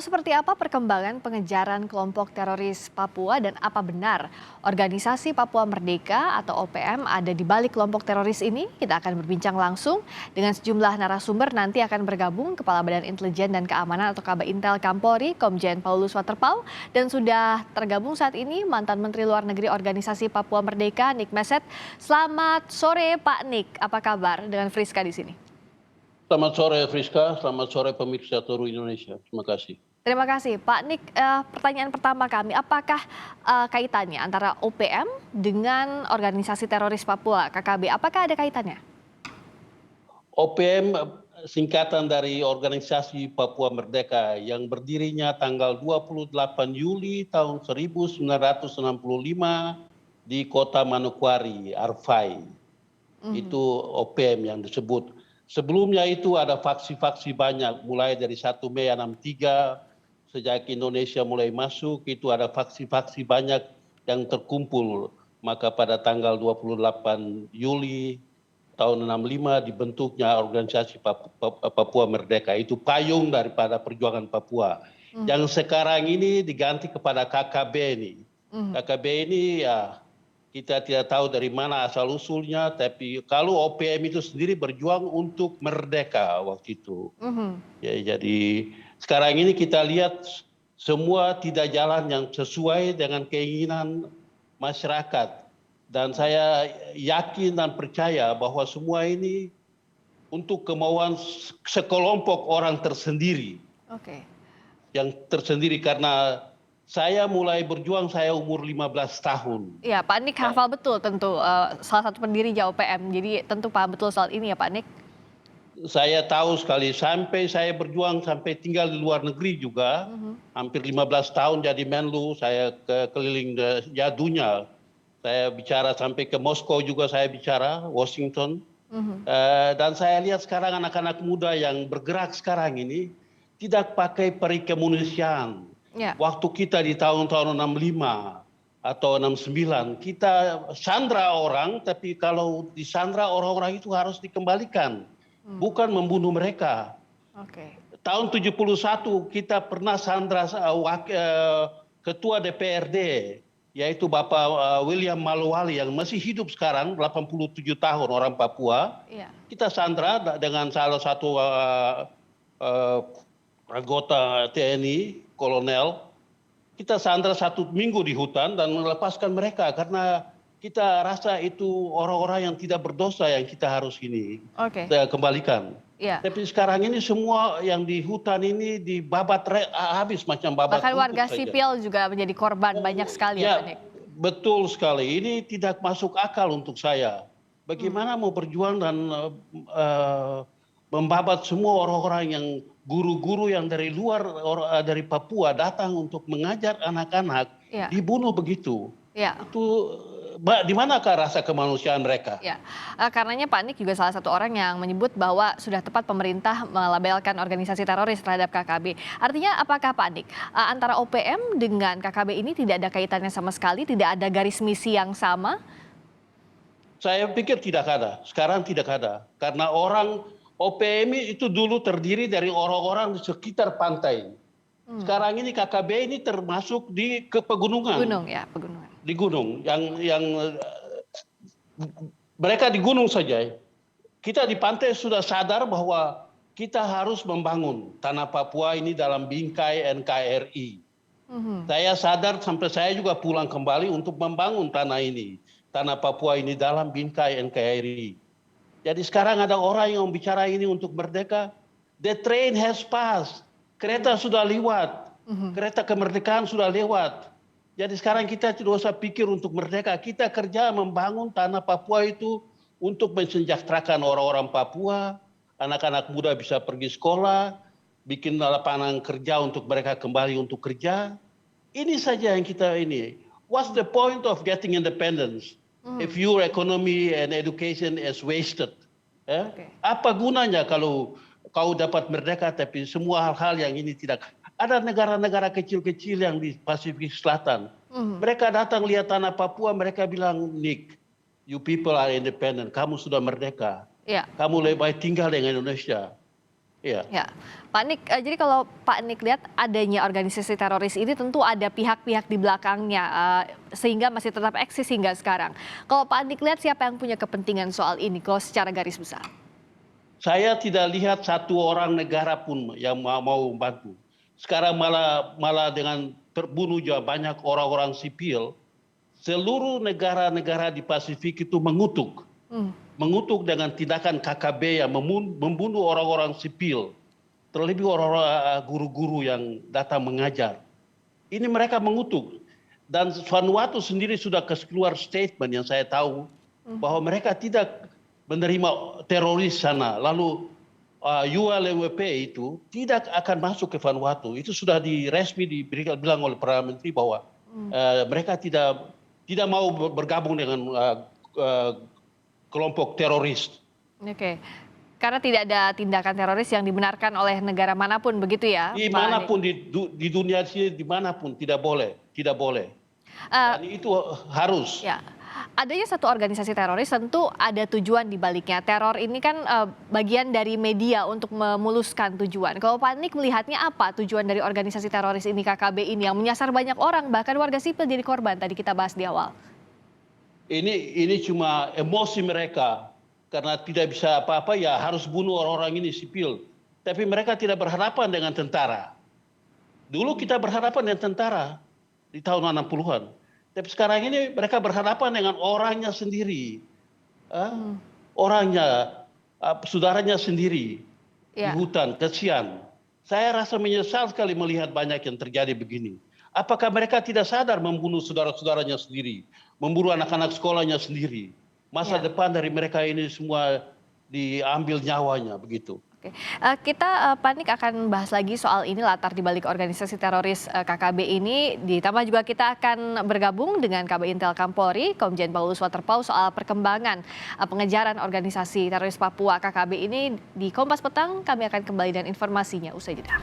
seperti apa perkembangan pengejaran kelompok teroris Papua dan apa benar organisasi Papua Merdeka atau OPM ada di balik kelompok teroris ini? Kita akan berbincang langsung dengan sejumlah narasumber. Nanti akan bergabung Kepala Badan Intelijen dan Keamanan atau Kabintel Kampolri, Komjen Paulus Waterpauw, dan sudah tergabung saat ini mantan Menteri Luar Negeri Organisasi Papua Merdeka, Nick Meset. Selamat sore Pak Nick, apa kabar dengan Friska di sini? Selamat sore Friska, selamat sore pemirsa seluruh Indonesia. Terima kasih. Terima kasih Pak Nick. Pertanyaan pertama kami, apakah kaitannya antara OPM dengan organisasi teroris Papua, KKB? Apakah ada kaitannya? OPM singkatan dari Organisasi Papua Merdeka yang berdirinya tanggal 28 Juli tahun 1965 di kota Manokwari, Arfai. Itu OPM yang disebut. Sebelumnya itu ada faksi-faksi banyak, mulai dari 1 Mei 63, sejak Indonesia mulai masuk, itu ada faksi-faksi banyak yang terkumpul. Maka pada tanggal 28 Juli tahun 65 dibentuknya Organisasi Papua Merdeka. Itu payung daripada perjuangan Papua. Yang sekarang ini diganti kepada KKB ini. KKB ini ya kita tidak tahu dari mana asal-usulnya, tapi kalau OPM itu sendiri berjuang untuk merdeka waktu itu. Ya, jadi sekarang ini kita lihat semua tidak jalan yang sesuai dengan keinginan masyarakat. Dan saya yakin dan percaya bahwa semua ini untuk kemauan sekelompok orang tersendiri. Yang tersendiri karena saya mulai berjuang saya umur 15 tahun. Iya, Pak Nick hafal betul tentu salah satu pendiri OPM. Jadi tentu paham betul soal ini ya Pak Nick. Saya tahu sekali sampai saya berjuang sampai tinggal di luar negeri juga. Hampir 15 tahun jadi Menlu, saya keliling dunia. Saya bicara sampai ke Moskow juga saya bicara, Washington. Dan saya lihat sekarang anak-anak muda yang bergerak sekarang ini tidak pakai perikemanusiaan. Waktu kita di tahun-tahun 65 atau 69, kita sandra orang, tapi kalau disandra orang-orang itu harus dikembalikan, bukan membunuh mereka. Tahun 71 kita pernah sandra ketua DPRD, yaitu Bapak William Malwali yang masih hidup sekarang, 87 tahun, orang Papua. Kita sandra dengan salah satu anggota TNI, kolonel. Kita sandra 1 minggu di hutan dan melepaskan mereka karena kita rasa itu orang-orang yang tidak berdosa yang kita harus kita kembalikan. Tapi sekarang ini semua yang di hutan ini dibabat habis macam babat. Bahkan warga sipil juga menjadi korban banyak sekali ya Pak Nick. Betul sekali, ini tidak masuk akal untuk saya. Bagaimana mau berjuang dan membabat semua orang-orang yang guru-guru yang dari luar, dari Papua datang untuk mengajar anak-anak, dibunuh begitu. Itu di manakah rasa kemanusiaan mereka? Karenanya Pak Nick juga salah satu orang yang menyebut bahwa sudah tepat pemerintah melabelkan organisasi teroris terhadap KKB. Artinya apakah Pak Nick, antara OPM dengan KKB ini tidak ada kaitannya sama sekali, tidak ada garis misi yang sama? Saya pikir tidak ada, sekarang tidak ada. Karena OPM itu dulu terdiri dari orang-orang di sekitar pantai. Sekarang ini KKB ini termasuk di pegunungan. Pegunungan. Di gunung, yang mereka di gunung saja. Kita di pantai sudah sadar bahwa kita harus membangun tanah Papua ini dalam bingkai NKRI. Saya sadar sampai saya juga pulang kembali untuk membangun tanah ini, tanah Papua ini dalam bingkai NKRI. Jadi sekarang ada orang yang bicara ini untuk merdeka. The train has passed. Kereta sudah lewat. Kereta kemerdekaan sudah lewat. Jadi sekarang kita tidak usah pikir untuk merdeka. Kita kerja membangun tanah Papua itu untuk mensejahterakan orang-orang Papua. Anak-anak muda bisa pergi sekolah. Bikin lapangan kerja untuk mereka kembali untuk kerja. Ini saja yang kita ini. What's the point of getting independence? If your economy and education is wasted, apa gunanya kalau kau dapat merdeka tapi semua hal-hal yang ini tidak. Ada negara-negara kecil-kecil yang di Pasifik Selatan. Mereka datang lihat tanah Papua, mereka bilang, Nick, you people are independent, kamu sudah merdeka. Kamu lebih baik tinggal dengan Indonesia. Ya. Ya, Pak Nik, jadi kalau Pak Nik lihat adanya organisasi teroris ini tentu ada pihak-pihak di belakangnya, sehingga masih tetap eksis hingga sekarang. Kalau Pak Nik lihat siapa yang punya kepentingan soal ini, kalau secara garis besar? Saya tidak lihat satu orang negara pun yang mau membantu. Sekarang malah dengan terbunuh juga banyak orang-orang sipil. Seluruh negara-negara di Pasifik itu mengutuk dengan tindakan KKB yang membunuh orang-orang sipil, terlebih orang-orang guru-guru yang datang mengajar. Ini mereka mengutuk. Dan Vanuatu sendiri sudah keluar statement yang saya tahu bahwa mereka tidak menerima teroris sana. Lalu ULWP itu tidak akan masuk ke Vanuatu. Itu sudah resmi bilang oleh Perdana Menteri bahwa mereka tidak mau bergabung dengan kelompok teroris. Oke, karena tidak ada tindakan teroris yang dibenarkan oleh negara manapun, begitu ya, Pak Nik? Dimanapun di dunia sini, dimanapun tidak boleh. Eh, Dan itu harus. Ya, adanya satu organisasi teroris tentu ada tujuan di baliknya. Teror ini kan bagian dari media untuk memuluskan tujuan. Kalau Pak Nik melihatnya apa tujuan dari organisasi teroris ini, KKB ini, yang menyasar banyak orang, bahkan warga sipil jadi korban, tadi kita bahas di awal. Ini cuma emosi mereka karena tidak bisa apa-apa, ya harus bunuh orang-orang ini sipil. Tapi mereka tidak berhadapan dengan tentara. Dulu kita berhadapan dengan tentara di tahun 60-an. Tapi sekarang ini mereka berhadapan dengan orangnya sendiri. Orangnya, saudaranya sendiri di hutan, kesian. Saya rasa menyesal sekali melihat banyak yang terjadi begini. Apakah mereka tidak sadar membunuh saudara-saudaranya sendiri, membunuh anak-anak sekolahnya sendiri? Masa depan dari mereka ini semua diambil nyawanya, begitu. Oke. Pak Nik akan bahas lagi soal ini, latar dibalik organisasi teroris KKB ini. Ditambah juga kita akan bergabung dengan Kabak Intel Kampolri, Komjen Paulus Waterpau, soal perkembangan pengejaran organisasi teroris Papua KKB ini di Kompas Petang. Kami akan kembali dengan informasinya usai jeda.